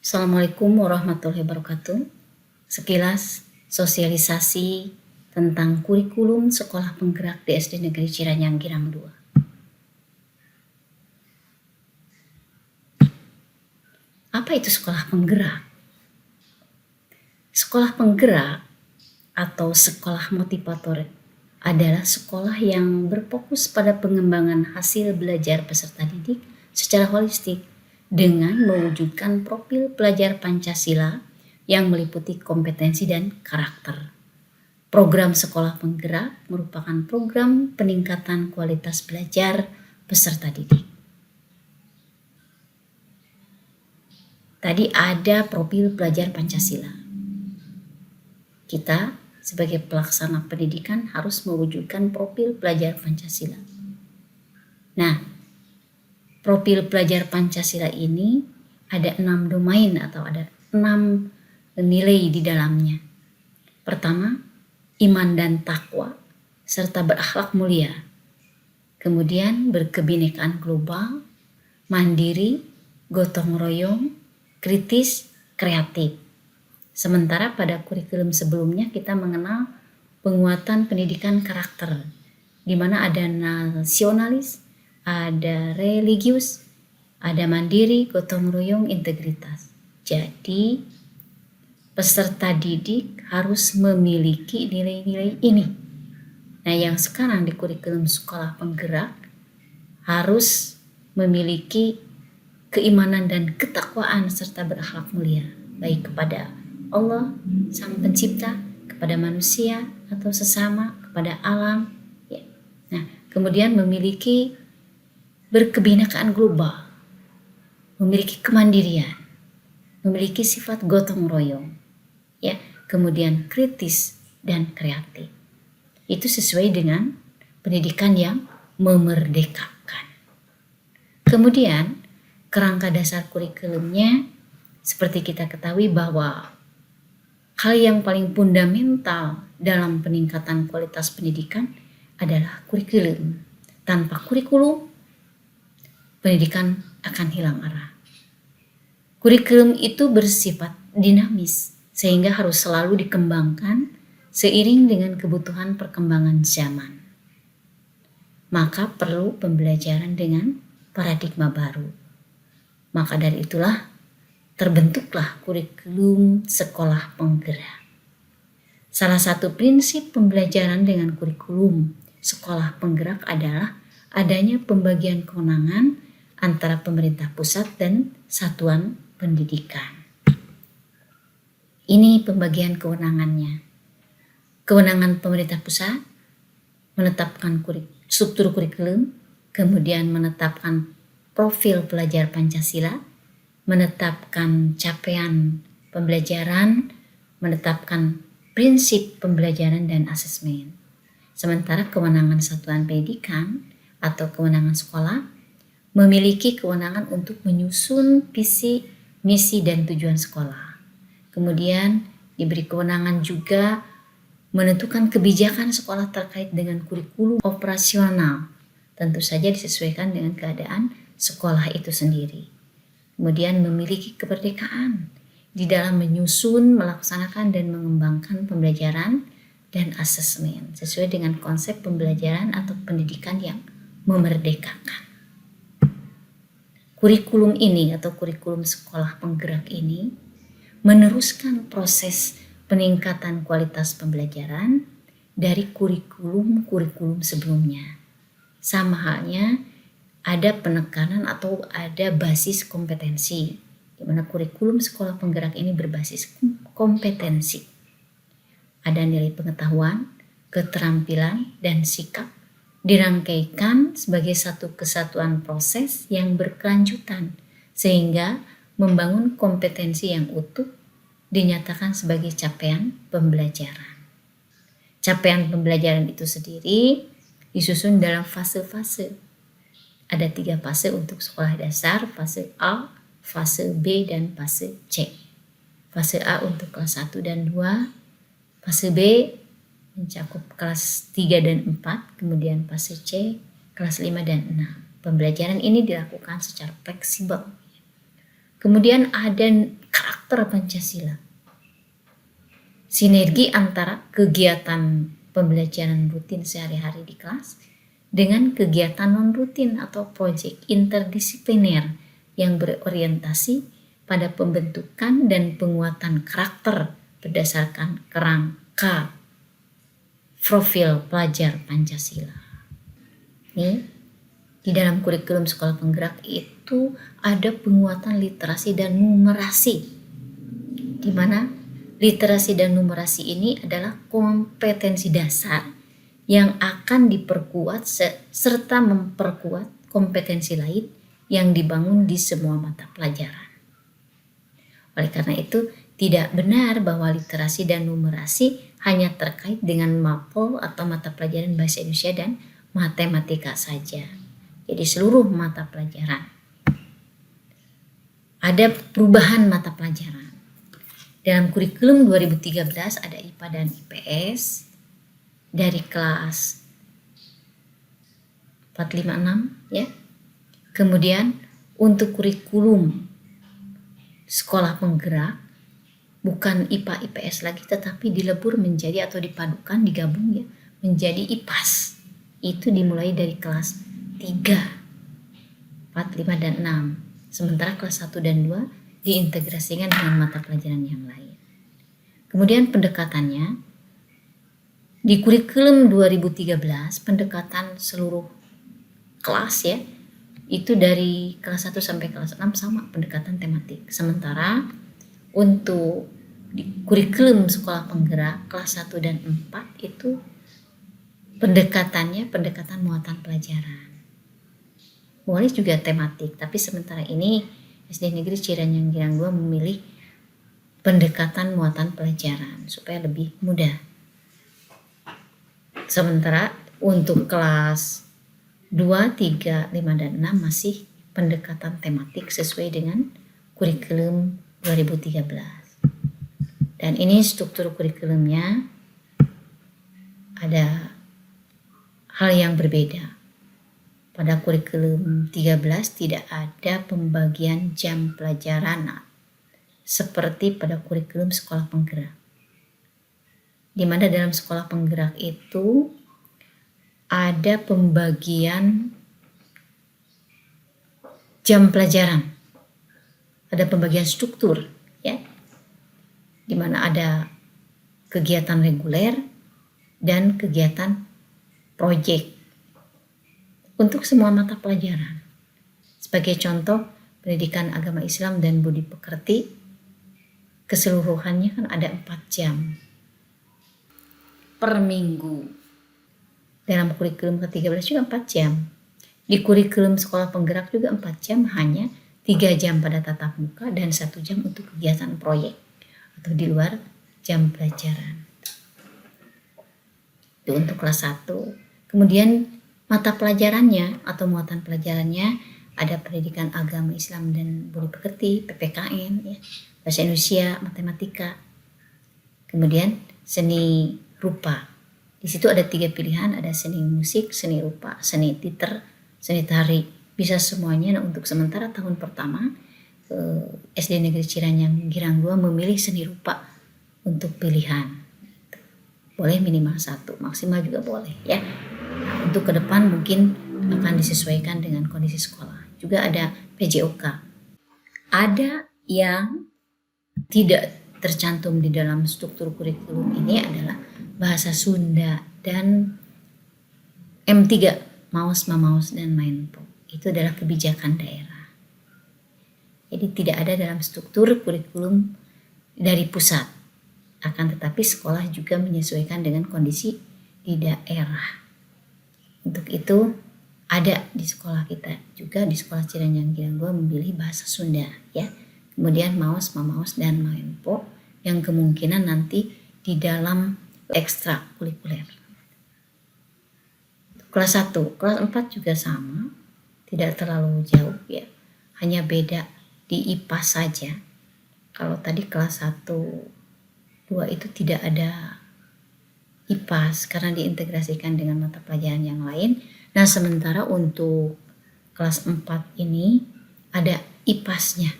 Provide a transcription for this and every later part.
Assalamualaikum warahmatullahi wabarakatuh. Sekilas sosialisasi tentang kurikulum sekolah penggerak di SD Negeri Ciranyang Girang 2. Apa itu sekolah penggerak? Sekolah penggerak atau sekolah motivator adalah sekolah yang berfokus pada pengembangan hasil belajar peserta didik secara holistik dengan mewujudkan profil pelajar Pancasila yang meliputi kompetensi dan karakter. Program sekolah penggerak merupakan program peningkatan kualitas belajar peserta didik. Tadi ada profil pelajar Pancasila. Kita sebagai pelaksana pendidikan harus mewujudkan profil pelajar Pancasila. Nah, profil pelajar Pancasila ini ada 6 domain atau ada 6 nilai di dalamnya. Pertama, iman dan takwa serta berakhlak mulia. Kemudian berkebinekaan global, mandiri, gotong royong, kritis, kreatif. Sementara pada kurikulum sebelumnya kita mengenal penguatan pendidikan karakter, di mana ada nasionalis, ada religius, ada mandiri, gotong royong, integritas. Jadi peserta didik harus memiliki nilai-nilai ini. Nah, yang sekarang di kurikulum sekolah penggerak harus memiliki keimanan dan ketakwaan serta berakhlak mulia, baik kepada Allah, Sang Pencipta, kepada manusia atau sesama, kepada alam. Ya. Nah, kemudian memiliki berkebinekaan global, memiliki kemandirian, memiliki sifat gotong royong, ya, kemudian kritis dan kreatif. Itu sesuai dengan pendidikan yang memerdekakan. Kemudian kerangka dasar kurikulumnya seperti kita ketahui bahwa hal yang paling fundamental dalam peningkatan kualitas pendidikan adalah kurikulum. Tanpa kurikulum, pendidikan akan hilang arah. Kurikulum itu bersifat dinamis sehingga harus selalu dikembangkan seiring dengan kebutuhan perkembangan zaman. Maka perlu pembelajaran dengan paradigma baru. Maka dari itulah terbentuklah kurikulum sekolah penggerak. Salah satu prinsip pembelajaran dengan kurikulum sekolah penggerak adalah adanya pembagian kewenangan antara pemerintah pusat dan satuan pendidikan. Ini pembagian kewenangannya. Kewenangan pemerintah pusat menetapkan struktur kurikulum, kemudian menetapkan profil pelajar Pancasila, menetapkan capaian pembelajaran, menetapkan prinsip pembelajaran dan asesmen. Sementara kewenangan satuan pendidikan atau kewenangan sekolah memiliki kewenangan untuk menyusun visi, misi, dan tujuan sekolah. Kemudian diberi kewenangan juga menentukan kebijakan sekolah terkait dengan kurikulum operasional. Tentu saja disesuaikan dengan keadaan sekolah itu sendiri. Kemudian memiliki kemerdekaan di dalam menyusun, melaksanakan, dan mengembangkan pembelajaran dan asesmen sesuai dengan konsep pembelajaran atau pendidikan yang memerdekakan. Kurikulum ini atau kurikulum sekolah penggerak ini meneruskan proses peningkatan kualitas pembelajaran dari kurikulum sebelumnya. Sama halnya ada penekanan atau ada basis kompetensi, di mana kurikulum sekolah penggerak ini berbasis kompetensi. Ada nilai pengetahuan, keterampilan, dan sikap dirangkaikan sebagai satu kesatuan proses yang berkelanjutan sehingga membangun kompetensi yang utuh dinyatakan sebagai capaian pembelajaran. Capaian pembelajaran itu sendiri disusun dalam fase-fase. Ada 3 fase untuk sekolah dasar, fase A, fase B, dan fase C. Fase A untuk kelas 1 dan 2, fase B mencakup kelas 3 dan 4, kemudian fase C, kelas 5 dan 6. Pembelajaran ini dilakukan secara fleksibel. Kemudian ada karakter Pancasila. Sinergi antara kegiatan pembelajaran rutin sehari-hari di kelas dengan kegiatan non-rutin atau proyek interdisipliner yang berorientasi pada pembentukan dan penguatan karakter berdasarkan kerangka profil pelajar Pancasila. Nih, di dalam kurikulum sekolah penggerak itu ada penguatan literasi dan numerasi, di mana literasi dan numerasi ini adalah kompetensi dasar yang akan diperkuat serta memperkuat kompetensi lain yang dibangun di semua mata pelajaran. Oleh karena itu, tidak benar bahwa literasi dan numerasi hanya terkait dengan mapel atau mata pelajaran bahasa Indonesia dan matematika saja. Jadi seluruh mata pelajaran. Ada perubahan mata pelajaran. Dalam kurikulum 2013 ada IPA dan IPS dari kelas 456 ya. Kemudian untuk kurikulum sekolah penggerak bukan IPA IPS lagi tetapi dilebur menjadi atau dipadukan digabung ya menjadi IPAS. Itu dimulai dari kelas 3, 4, 5 dan 6. Sementara kelas 1 dan 2 diintegrasikan dengan mata pelajaran yang lain. Kemudian pendekatannya di kurikulum 2013 pendekatan seluruh kelas ya itu dari kelas 1 sampai kelas 6 sama pendekatan tematik. Sementara untuk di kurikulum sekolah penggerak kelas 1 dan 4 itu pendekatan muatan pelajaran. Boleh juga tematik, tapi sementara ini SD Negeri Ciranyang Girang 2 memilih pendekatan muatan pelajaran supaya lebih mudah. Sementara untuk kelas 2, 3, 5, dan 6 masih pendekatan tematik sesuai dengan kurikulum 2013. Dan ini struktur kurikulumnya ada hal yang berbeda. Pada kurikulum 13 tidak ada pembagian jam pelajaran seperti pada kurikulum sekolah penggerak. Di mana dalam sekolah penggerak itu ada pembagian jam pelajaran. Ada pembagian struktur ya. Di mana ada kegiatan reguler dan kegiatan proyek untuk semua mata pelajaran. Sebagai contoh, pendidikan agama Islam dan budi pekerti keseluruhannya kan ada 4 jam per minggu. Dalam kurikulum ke-13 juga 4 jam. Di kurikulum sekolah penggerak juga 4 jam, hanya 3 jam pada tatap muka dan 1 jam untuk kegiatan proyek atau di luar jam pelajaran. Itu untuk kelas 1. Kemudian mata pelajarannya atau muatan pelajarannya ada pendidikan agama Islam dan budi pekerti, PPKN, ya, bahasa Indonesia, matematika. Kemudian seni rupa. Di situ ada 3 pilihan, ada seni musik, seni rupa, seni teater, seni tari. Bisa semuanya. Nah, untuk sementara tahun pertama SD Negeri Ciranyang Girang 2 memilih seni rupa untuk pilihan. Boleh minimal 1, maksimal juga boleh ya. Untuk ke depan mungkin akan disesuaikan dengan kondisi sekolah. Juga ada PJOK. Ada yang tidak tercantum di dalam struktur kurikulum ini adalah bahasa Sunda dan M3, Maus, Mamaus, dan Mainpo. Itu adalah kebijakan daerah. Jadi tidak ada dalam struktur kurikulum dari pusat. Akan tetapi sekolah juga menyesuaikan dengan kondisi di daerah. Untuk itu ada di sekolah kita juga, di sekolah Ciranyang Girang 2 memilih bahasa Sunda ya. Kemudian Maus, Mamaus, dan Mainpo yang kemungkinan nanti di dalam ekstra kurikuler. Kelas 1, kelas 4 juga sama, tidak terlalu jauh ya. Hanya beda di IPA saja. Kalau tadi kelas 1, 2 itu tidak ada IPAS karena diintegrasikan dengan mata pelajaran yang lain. Nah, sementara untuk kelas 4 ini ada IPAS-nya.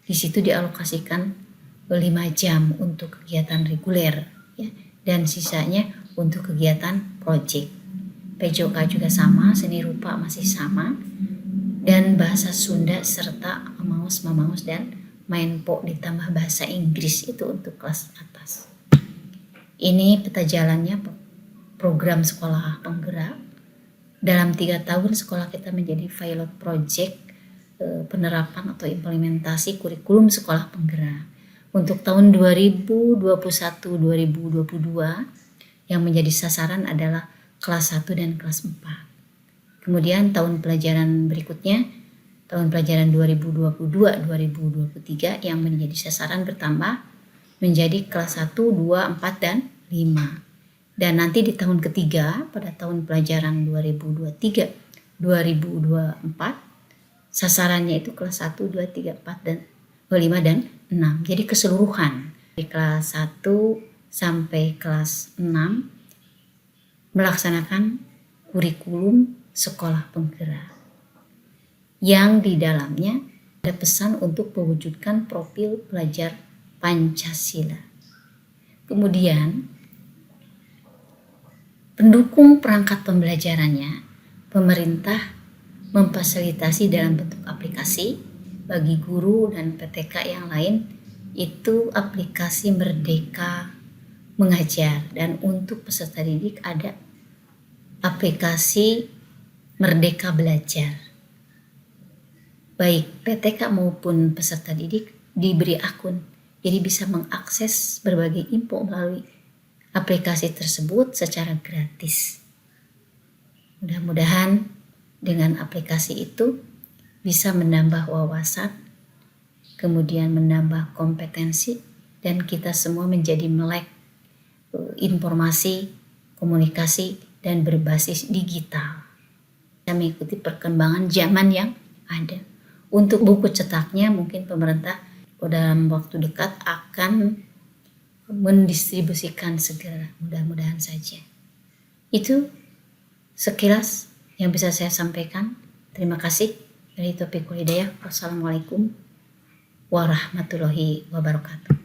Di situ dialokasikan 5 jam untuk kegiatan reguler ya, dan sisanya untuk kegiatan project. PJOK juga sama, seni rupa masih sama, dan bahasa Sunda serta mamaos dan main-po ditambah bahasa Inggris itu untuk kelas atas. Ini peta jalannya program sekolah penggerak. Dalam 3 tahun sekolah kita menjadi pilot project penerapan atau implementasi kurikulum sekolah penggerak. Untuk tahun 2021-2022 yang menjadi sasaran adalah kelas 1 dan kelas 4. Kemudian tahun pelajaran berikutnya, tahun pelajaran 2022-2023 yang menjadi sasaran bertambah menjadi kelas 1, 2, 4, dan 5. Dan nanti di tahun ketiga, pada tahun pelajaran 2023-2024, sasarannya itu kelas 1, 2, 3, 4, dan 5, dan 6. Jadi keseluruhan dari kelas 1 sampai kelas 6 melaksanakan kurikulum sekolah penggerak yang di dalamnya ada pesan untuk mewujudkan profil pelajar Pancasila. Kemudian pendukung perangkat pembelajarannya, pemerintah memfasilitasi dalam bentuk aplikasi bagi guru dan PTK yang lain, itu aplikasi Merdeka Mengajar, dan untuk peserta didik ada aplikasi Merdeka Belajar. Baik PTK maupun peserta didik diberi akun, jadi bisa mengakses berbagai info melalui aplikasi tersebut secara gratis. Mudah-mudahan dengan aplikasi itu bisa menambah wawasan, kemudian menambah kompetensi, dan kita semua menjadi melek informasi, komunikasi, dan berbasis digital. Kita mengikuti perkembangan zaman yang ada. Untuk buku cetaknya mungkin pemerintah dalam waktu dekat akan mendistribusikan segera, mudah-mudahan saja. Itu sekilas yang bisa saya sampaikan. Terima kasih. Dari Taufiqul Hidayah. Wassalamualaikum warahmatullahi wabarakatuh.